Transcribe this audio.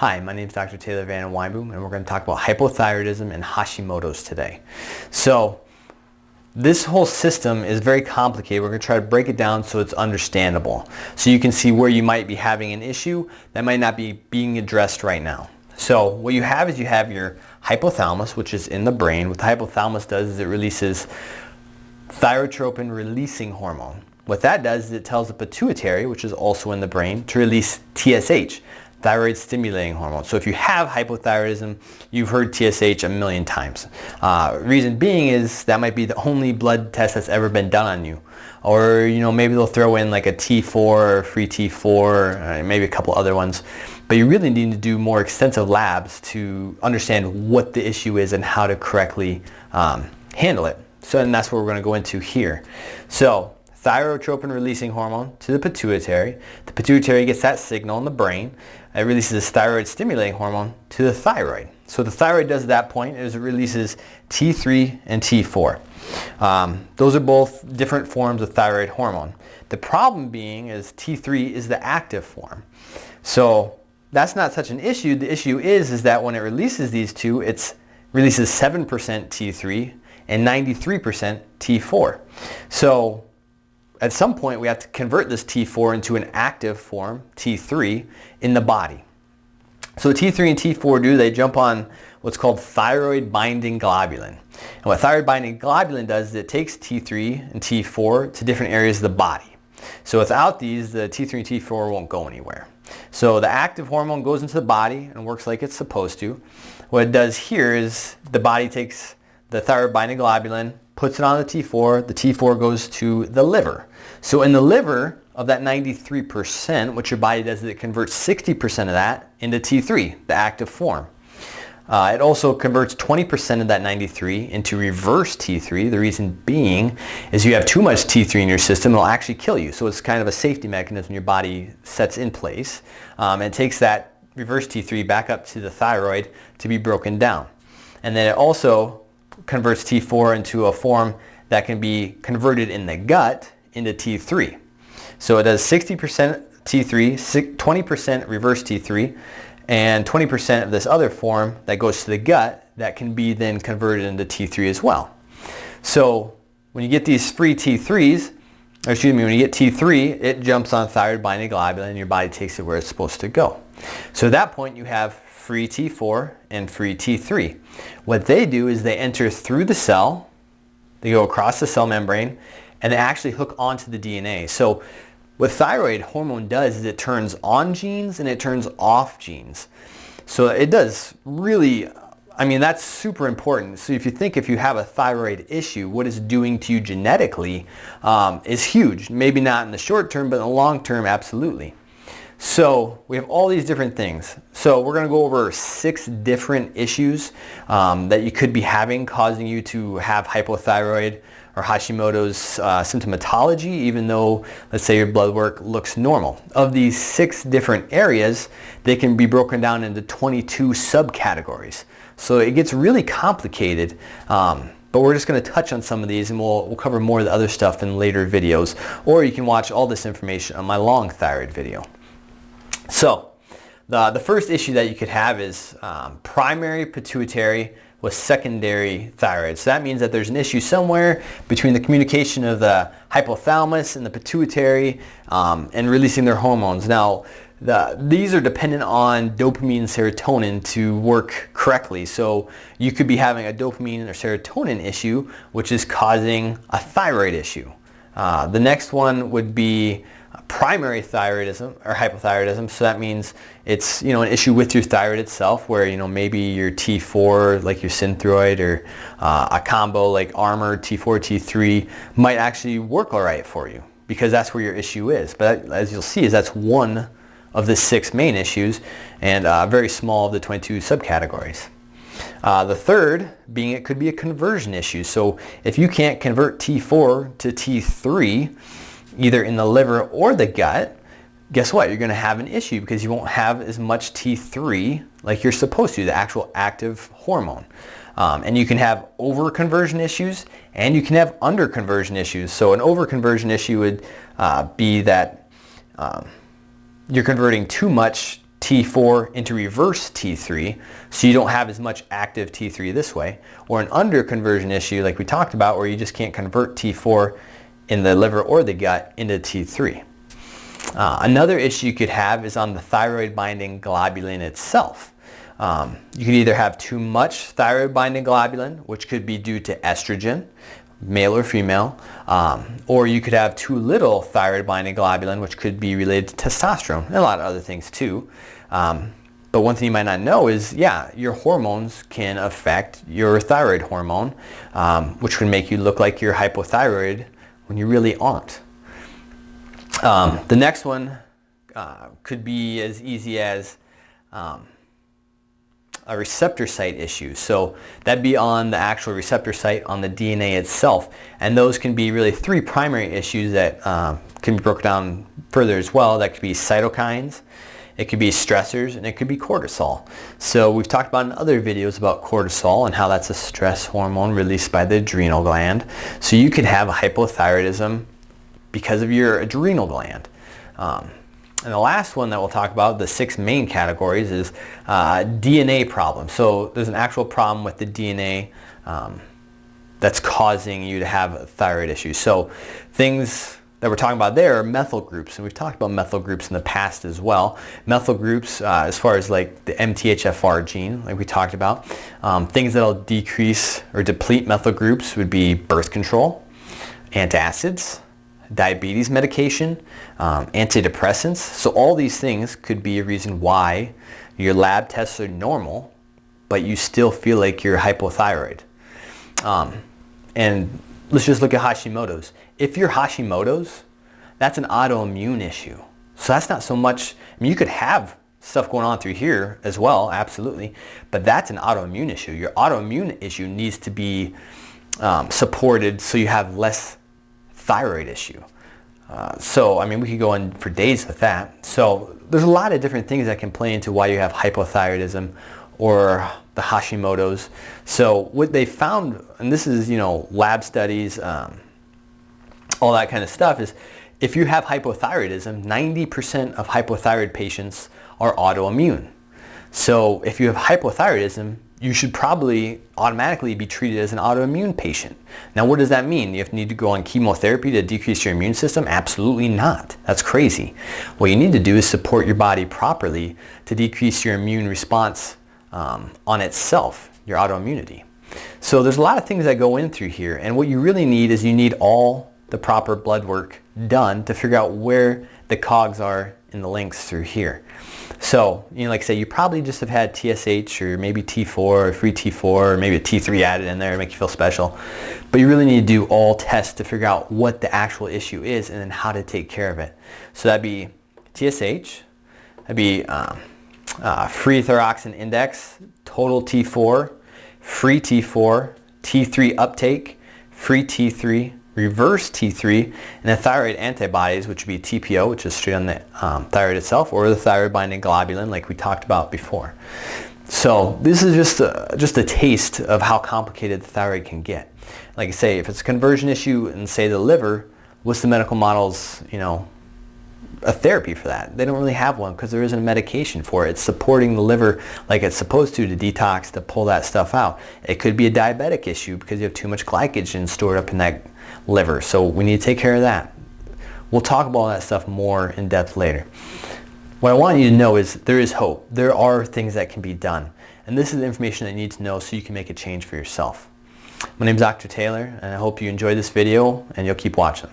Hi, my name is Dr. Taylor Van Weinboom, and we're going to talk about hypothyroidism and Hashimoto's today. So this whole system is very complicated. We're going to try to break it down so it's understandable, so you can see where you might be having an issue that might not be being addressed right now. So what you have is you have your hypothalamus, which is in the brain. What the hypothalamus does is it releases thyrotropin releasing hormone. What that does is it tells the pituitary, which is also in the brain, to release TSH, thyroid stimulating hormone. So if you have hypothyroidism, you've heard TSH a million times. Reason being is that might be the only blood test that's ever been done on you. Or maybe they'll throw in like a T4 or free T4, maybe a couple other ones. But you really need to do more extensive labs to understand what the issue is and how to correctly handle it. And that's what we're going to go into here. So thyrotropin releasing hormone to the pituitary. The pituitary gets that signal in the brain. It releases this thyroid stimulating hormone to the thyroid. So the thyroid does at that point is it releases T3 and T4. Those are both different forms of thyroid hormone. The problem being is T3 is the active form. So that's not such an issue. The issue is that when it releases these two, it releases 7% T3 and 93% T4. So at some point, we have to convert this T4 into an active form, T3, in the body. So T3 and T4 do, they jump on what's called thyroid binding globulin. And what thyroid binding globulin does is it takes T3 and T4 to different areas of the body. So without these, the T3 and T4 won't go anywhere. So the active hormone goes into the body and works like it's supposed to. What it does here is the body takes the thyroid binding globulin, puts it on the T4 goes to the liver. So in the liver, of that 93%, what your body does is it converts 60% of that into T3, the active form. It also converts 20% of that 93 into reverse T3. The reason being is you have too much T3 in your system, it'll actually kill you. So it's kind of a safety mechanism your body sets in place. And it takes that reverse T3 back up to the thyroid to be broken down. And then it also converts T4 into a form that can be converted in the gut into T3. So it does 60% T3, 20% reverse T3, and 20% of this other form that goes to the gut that can be then converted into T3 as well. So when you get these free T3s, when you get T3, it jumps on thyroid binding globulin and your body takes it where it's supposed to go. So at that point you have free T4 and free T3. What they do is they enter through the cell, they go across the cell membrane, and they actually hook onto the DNA. So what thyroid hormone does is it turns on genes and it turns off genes. So it does really, that's super important. So if you have a thyroid issue, what it's doing to you genetically is huge. Maybe not in the short term, but in the long term, absolutely. So we have all these different things. So we're going to go over 6 different issues that you could be having causing you to have hypothyroid or Hashimoto's symptomatology, even though, let's say, your blood work looks normal. Of these 6 different areas, they can be broken down into 22 subcategories. So it gets really complicated, but we're just going to touch on some of these, and we'll cover more of the other stuff in later videos, or you can watch all this information on my long thyroid video. So the first issue that you could have is primary pituitary with secondary thyroid. So that means that there's an issue somewhere between the communication of the hypothalamus and the pituitary and releasing their hormones. Now, these are dependent on dopamine and serotonin to work correctly. So you could be having a dopamine or serotonin issue, which is causing a thyroid issue. The next one would be primary thyroidism or hypothyroidism. So that means it's an issue with your thyroid itself, where maybe your T4, like your Synthroid, or a combo like Armor T4 T3 might actually work all right for you because that's where your issue is. But as you'll see, that's one of the 6 main issues and very small of the 22 subcategories. The third being it could be a conversion issue. So if you can't convert T4 to T3, either in the liver or the gut, guess what? You're going to have an issue because you won't have as much T3 like you're supposed to, the actual active hormone. And you can have overconversion issues and you can have underconversion issues. So an overconversion issue would be that you're converting too much T4 into reverse T3, so you don't have as much active T3 this way, or an underconversion issue like we talked about where you just can't convert T4 in the liver or the gut into T3. Another issue you could have is on the thyroid binding globulin itself. You could either have too much thyroid binding globulin, which could be due to estrogen, male or female, or you could have too little thyroid binding globulin, which could be related to testosterone and a lot of other things too. But one thing you might not know is, your hormones can affect your thyroid hormone, which can make you look like you're hypothyroid when you really aren't. The next one could be as easy as a receptor site issue. So that'd be on the actual receptor site on the DNA itself. And those can be really three primary issues that can be broken down further as well. That could be cytokines, it could be stressors, and it could be cortisol. So we've talked about in other videos about cortisol and how that's a stress hormone released by the adrenal gland. So you could have a hypothyroidism because of your adrenal gland. And the last one that we'll talk about, the 6 main categories, is DNA problems. So there's an actual problem with the DNA that's causing you to have thyroid issues. So things that we're talking about there are methyl groups, and we've talked about methyl groups in the past as well. Methyl groups, as far as like the MTHFR gene, like we talked about, things that'll decrease or deplete methyl groups would be birth control, antacids, diabetes medication, antidepressants. So all these things could be a reason why your lab tests are normal, but you still feel like you're hypothyroid. And let's just look at Hashimoto's. If you're Hashimoto's, that's an autoimmune issue. So that's not so much, you could have stuff going on through here as well, absolutely, but that's an autoimmune issue. Your autoimmune issue needs to be supported so you have less thyroid issue. We could go on for days with that. So there's a lot of different things that can play into why you have hypothyroidism or the Hashimoto's. So what they found, and this is, lab studies, all that kind of stuff, is if you have hypothyroidism, 90% of hypothyroid patients are autoimmune. So if you have hypothyroidism, you should probably automatically be treated as an autoimmune patient. Now, what does that mean? You need to go on chemotherapy to decrease your immune system? Absolutely not. That's crazy. What you need to do is support your body properly to decrease your immune response on itself, your autoimmunity. So there's a lot of things that go in through here, and what you really need is you need all the proper blood work done to figure out where the cogs are in the links through here. So, like I say, you probably just have had TSH or maybe T4 or free T4 or maybe a T3 added in there to make you feel special. But you really need to do all tests to figure out what the actual issue is and then how to take care of it. So that'd be TSH, that'd be free thyroxine index, total T4, free T4, T3 uptake, free T3, reverse T3, and the thyroid antibodies, which would be TPO, which is straight on the thyroid itself, or the thyroid binding globulin like we talked about before. So this is just a taste of how complicated the thyroid can get. Like I say, if it's a conversion issue in, say, the liver, what's the medical model's, a therapy for that? They don't really have one because there isn't a medication for it. It's supporting the liver like it's supposed to detox, to pull that stuff out. It could be a diabetic issue because you have too much glycogen stored up in that liver. So we need to take care of that. We'll talk about all that stuff more in depth later. What I want you to know is there is hope. There are things that can be done. And this is the information that you need to know so you can make a change for yourself. My name is Dr. Taylor, and I hope you enjoyed this video and you'll keep watching.